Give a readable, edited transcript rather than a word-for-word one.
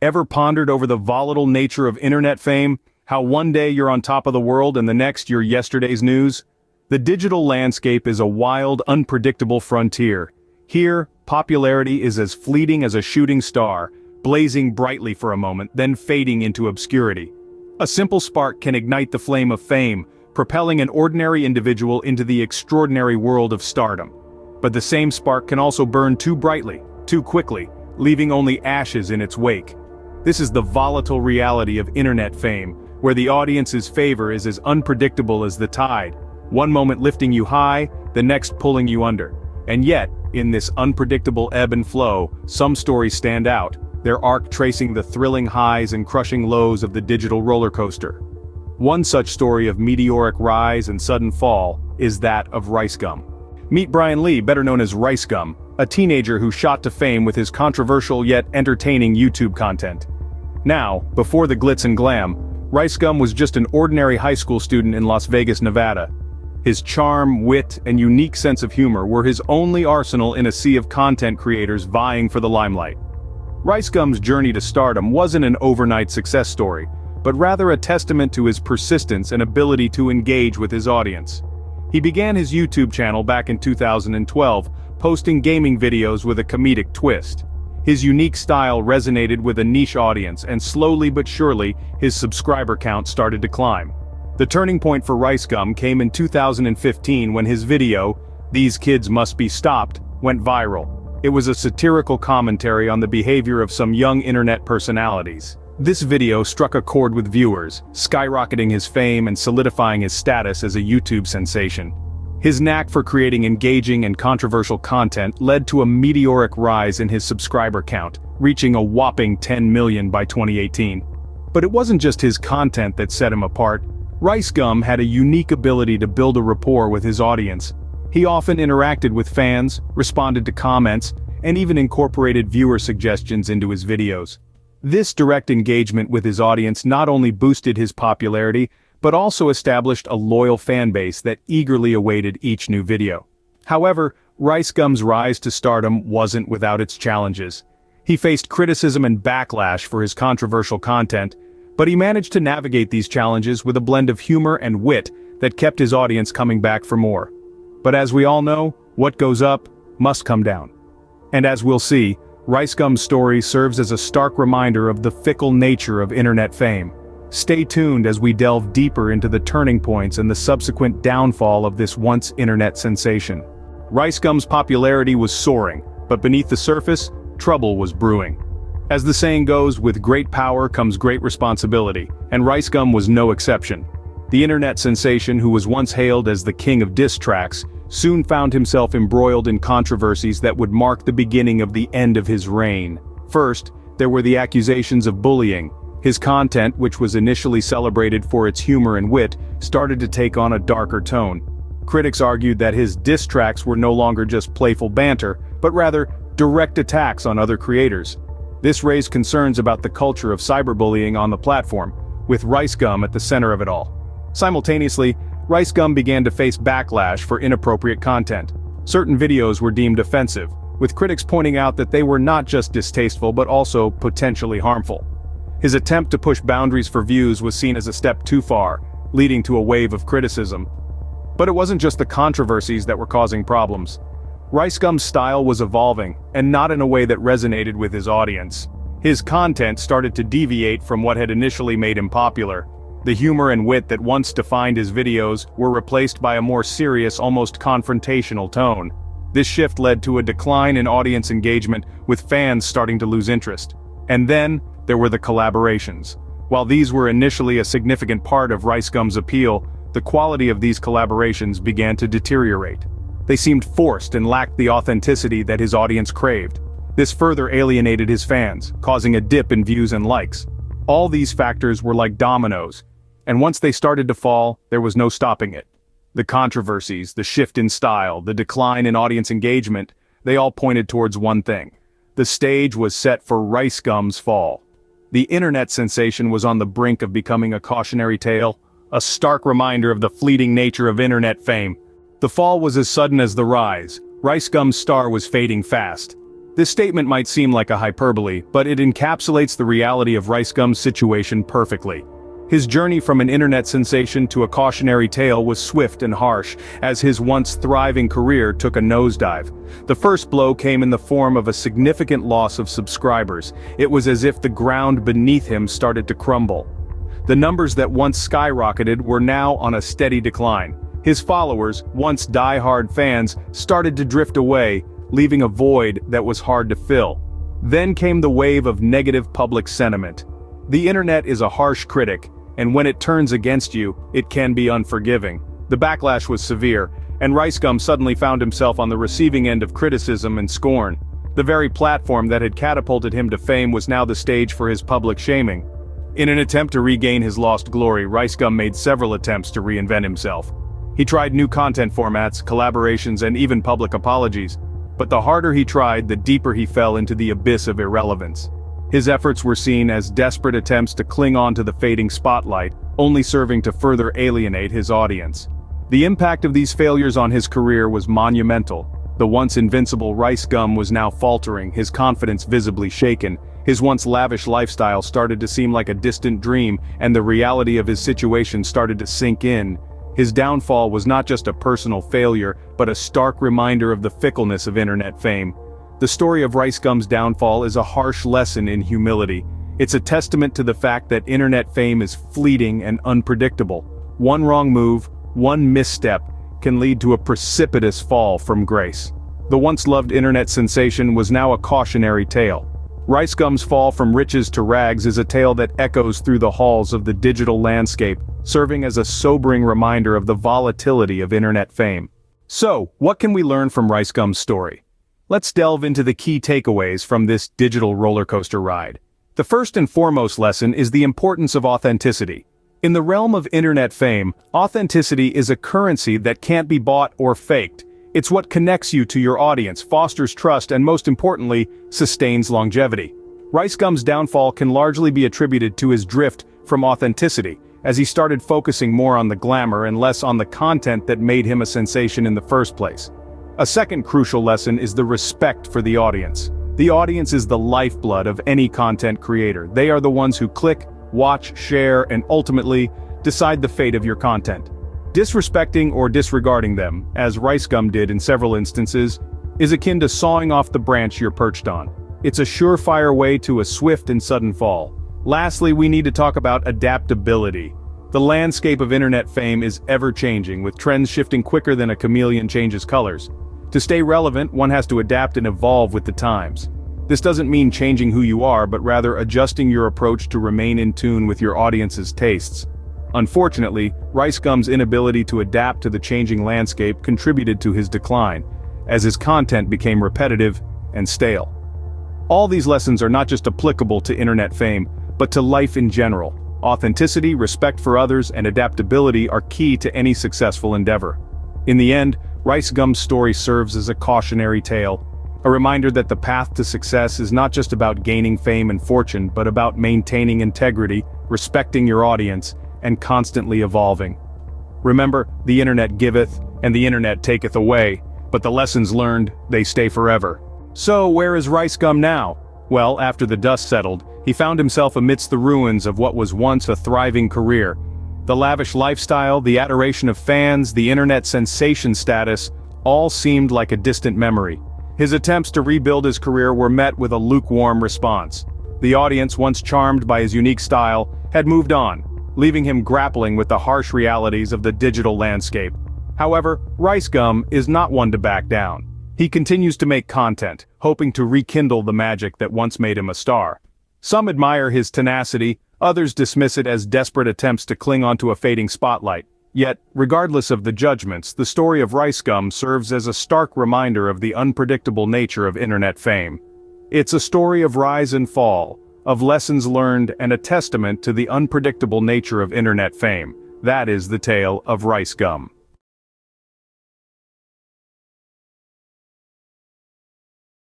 Ever pondered over the volatile nature of internet fame? How one day you're on top of the world and the next you're yesterday's news? The digital landscape is a wild, unpredictable frontier. Here, popularity is as fleeting as a shooting star, blazing brightly for a moment, then fading into obscurity. A simple spark can ignite the flame of fame, propelling an ordinary individual into the extraordinary world of stardom. But the same spark can also burn too brightly, too quickly, leaving only ashes in its wake. This is the volatile reality of internet fame, where the audience's favor is as unpredictable as the tide, one moment lifting you high, the next pulling you under. And yet, in this unpredictable ebb and flow, some stories stand out, their arc tracing the thrilling highs and crushing lows of the digital roller coaster. One such story of meteoric rise and sudden fall is that of RiceGum. Meet Brian Lee, better known as RiceGum, a teenager who shot to fame with his controversial yet entertaining YouTube content. Now, before the glitz and glam, RiceGum was just an ordinary high school student in Las Vegas, Nevada. His charm, wit, and unique sense of humor were his only arsenal in a sea of content creators vying for the limelight. RiceGum's journey to stardom wasn't an overnight success story, but rather a testament to his persistence and ability to engage with his audience. He began his YouTube channel back in 2012, posting gaming videos with a comedic twist. His unique style resonated with a niche audience, and slowly but surely, his subscriber count started to climb. The turning point for RiceGum came in 2015 when his video, "These Kids Must Be Stopped," went viral. It was a satirical commentary on the behavior of some young internet personalities. This video struck a chord with viewers, skyrocketing his fame and solidifying his status as a YouTube sensation. His knack for creating engaging and controversial content led to a meteoric rise in his subscriber count, reaching a whopping 10 million by 2018. But it wasn't just his content that set him apart. RiceGum had a unique ability to build a rapport with his audience. He often interacted with fans, responded to comments, and even incorporated viewer suggestions into his videos. This direct engagement with his audience not only boosted his popularity, but also established a loyal fan base that eagerly awaited each new video. However, RiceGum's rise to stardom wasn't without its challenges. He faced criticism and backlash for his controversial content, but he managed to navigate these challenges with a blend of humor and wit that kept his audience coming back for more. But as we all know, what goes up must come down. And as we'll see, RiceGum's story serves as a stark reminder of the fickle nature of internet fame. Stay tuned as we delve deeper into the turning points and the subsequent downfall of this once internet sensation. RiceGum's popularity was soaring, but beneath the surface, trouble was brewing. As the saying goes, with great power comes great responsibility, and RiceGum was no exception. The internet sensation, who was once hailed as the king of diss tracks, soon found himself embroiled in controversies that would mark the beginning of the end of his reign. First, there were the accusations of bullying. His content, which was initially celebrated for its humor and wit, started to take on a darker tone. Critics argued that his diss tracks were no longer just playful banter, but rather direct attacks on other creators. This raised concerns about the culture of cyberbullying on the platform, with RiceGum at the center of it all. Simultaneously, RiceGum began to face backlash for inappropriate content. Certain videos were deemed offensive, with critics pointing out that they were not just distasteful but also potentially harmful. His attempt to push boundaries for views was seen as a step too far, leading to a wave of criticism. But it wasn't just the controversies that were causing problems. RiceGum's style was evolving, and not in a way that resonated with his audience. His content started to deviate from what had initially made him popular. The humor and wit that once defined his videos were replaced by a more serious, almost confrontational tone. This shift led to a decline in audience engagement, with fans starting to lose interest. And then, there were the collaborations. While these were initially a significant part of RiceGum's appeal, the quality of these collaborations began to deteriorate. They seemed forced and lacked the authenticity that his audience craved. This further alienated his fans, causing a dip in views and likes. All these factors were like dominoes, and once they started to fall, there was no stopping it. The controversies, the shift in style, the decline in audience engagement, they all pointed towards one thing. The stage was set for RiceGum's fall. The internet sensation was on the brink of becoming a cautionary tale, a stark reminder of the fleeting nature of internet fame. The fall was as sudden as the rise. RiceGum's star was fading fast. This statement might seem like a hyperbole, but it encapsulates the reality of RiceGum's situation perfectly. His journey from an internet sensation to a cautionary tale was swift and harsh, as his once thriving career took a nosedive. The first blow came in the form of a significant loss of subscribers. It was as if the ground beneath him started to crumble. The numbers that once skyrocketed were now on a steady decline. His followers, once die-hard fans, started to drift away, leaving a void that was hard to fill. Then came the wave of negative public sentiment. The internet is a harsh critic, and when it turns against you, it can be unforgiving. The backlash was severe, and RiceGum suddenly found himself on the receiving end of criticism and scorn. The very platform that had catapulted him to fame was now the stage for his public shaming. In an attempt to regain his lost glory, RiceGum made several attempts to reinvent himself. He tried new content formats, collaborations, and even public apologies. But the harder he tried, the deeper he fell into the abyss of irrelevance. His efforts were seen as desperate attempts to cling on to the fading spotlight, only serving to further alienate his audience. The impact of these failures on his career was monumental. The once invincible RiceGum was now faltering, his confidence visibly shaken. His once lavish lifestyle started to seem like a distant dream, and the reality of his situation started to sink in. His downfall was not just a personal failure, but a stark reminder of the fickleness of internet fame. The story of RiceGum's downfall is a harsh lesson in humility. It's a testament to the fact that internet fame is fleeting and unpredictable. One wrong move, one misstep, can lead to a precipitous fall from grace. The once loved internet sensation was now a cautionary tale. RiceGum's fall from riches to rags is a tale that echoes through the halls of the digital landscape, serving as a sobering reminder of the volatility of internet fame. So, what can we learn from RiceGum's story? Let's delve into the key takeaways from this digital roller coaster ride. The first and foremost lesson is the importance of authenticity. In the realm of internet fame, authenticity is a currency that can't be bought or faked. It's what connects you to your audience, fosters trust, and most importantly, sustains longevity. RiceGum's downfall can largely be attributed to his drift from authenticity, as he started focusing more on the glamour and less on the content that made him a sensation in the first place. A second crucial lesson is the respect for the audience. The audience is the lifeblood of any content creator. They are the ones who click, watch, share, and ultimately decide the fate of your content. Disrespecting or disregarding them, as RiceGum did in several instances, is akin to sawing off the branch you're perched on. It's a surefire way to a swift and sudden fall. Lastly, we need to talk about adaptability. The landscape of internet fame is ever-changing, with trends shifting quicker than a chameleon changes colors. To stay relevant, one has to adapt and evolve with the times. This doesn't mean changing who you are, but rather adjusting your approach to remain in tune with your audience's tastes. Unfortunately, RiceGum's inability to adapt to the changing landscape contributed to his decline, as his content became repetitive and stale. All these lessons are not just applicable to internet fame, but to life in general. Authenticity, respect for others, and adaptability are key to any successful endeavor. In the end, RiceGum's story serves as a cautionary tale, a reminder that the path to success is not just about gaining fame and fortune, but about maintaining integrity, respecting your audience, and constantly evolving. Remember, the internet giveth, and the internet taketh away, but the lessons learned, they stay forever. So, where is RiceGum now? Well, after the dust settled, he found himself amidst the ruins of what was once a thriving career. The lavish lifestyle, the adoration of fans, the internet sensation status, all seemed like a distant memory. His attempts to rebuild his career were met with a lukewarm response. The audience, once charmed by his unique style, had moved on, leaving him grappling with the harsh realities of the digital landscape. However, RiceGum is not one to back down. He continues to make content, hoping to rekindle the magic that once made him a star. Some admire his tenacity, others dismiss it as desperate attempts to cling onto a fading spotlight. Yet, regardless of the judgments, the story of RiceGum serves as a stark reminder of the unpredictable nature of internet fame. It's a story of rise and fall, of lessons learned, and a testament to the unpredictable nature of internet fame. That is the tale of RiceGum.